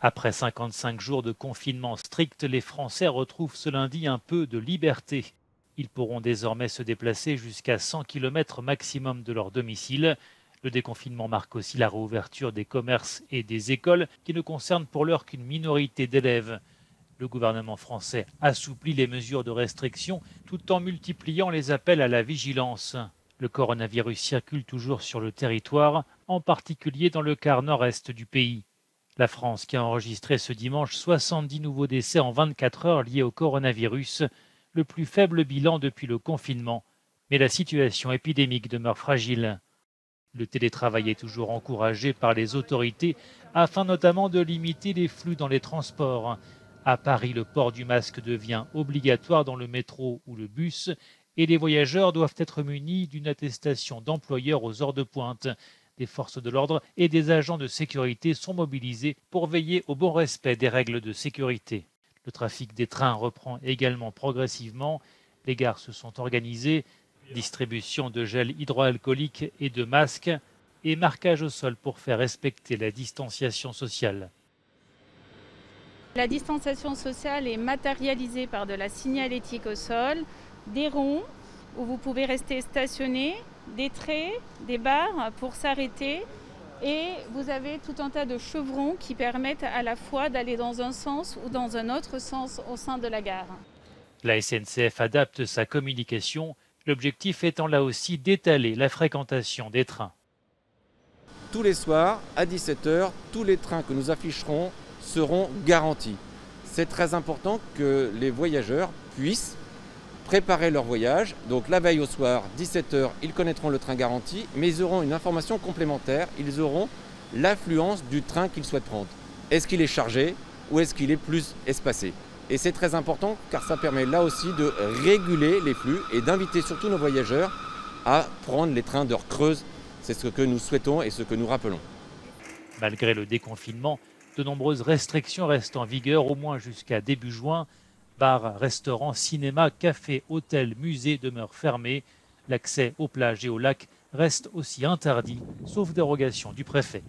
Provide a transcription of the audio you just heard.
Après 55 jours de confinement strict, les Français retrouvent ce lundi un peu de liberté. Ils pourront désormais se déplacer jusqu'à 100 km maximum de leur domicile. Le déconfinement marque aussi la réouverture des commerces et des écoles qui ne concernent pour l'heure qu'une minorité d'élèves. Le gouvernement français assouplit les mesures de restriction tout en multipliant les appels à la vigilance. Le coronavirus circule toujours sur le territoire, en particulier dans le quart nord-est du pays. La France qui a enregistré ce dimanche 70 nouveaux décès en 24 heures liés au coronavirus, le plus faible bilan depuis le confinement. Mais la situation épidémique demeure fragile. Le télétravail est toujours encouragé par les autorités afin notamment de limiter les flux dans les transports. À Paris, le port du masque devient obligatoire dans le métro ou le bus et les voyageurs doivent être munis d'une attestation d'employeur aux heures de pointe. Des forces de l'ordre et des agents de sécurité sont mobilisés pour veiller au bon respect des règles de sécurité. Le trafic des trains reprend également progressivement. Les gares se sont organisées. Distribution de gel hydroalcoolique et de masques et marquage au sol pour faire respecter la distanciation sociale. La distanciation sociale est matérialisée par de la signalétique au sol, des ronds où vous pouvez rester stationné, des traits, des barres pour s'arrêter et vous avez tout un tas de chevrons qui permettent à la fois d'aller dans un sens ou dans un autre sens au sein de la gare. La SNCF adapte sa communication, l'objectif étant là aussi d'étaler la fréquentation des trains. Tous les soirs, à 17 h, tous les trains que nous afficherons seront garantis. C'est très important que les voyageurs puissent préparer leur voyage. Donc la veille au soir, 17 h, ils connaîtront le train garanti, mais ils auront une information complémentaire. Ils auront l'affluence du train qu'ils souhaitent prendre. Est-ce qu'il est chargé ou est-ce qu'il est plus espacé? Et c'est très important car ça permet là aussi de réguler les flux et d'inviter surtout nos voyageurs à prendre les trains d'heure creuse. C'est ce que nous souhaitons et ce que nous rappelons. Malgré le déconfinement, de nombreuses restrictions restent en vigueur au moins jusqu'à début juin. Bars, restaurants, cinémas, cafés, hôtels, musées demeurent fermés. L'accès aux plages et aux lacs reste aussi interdit, sauf dérogation du préfet.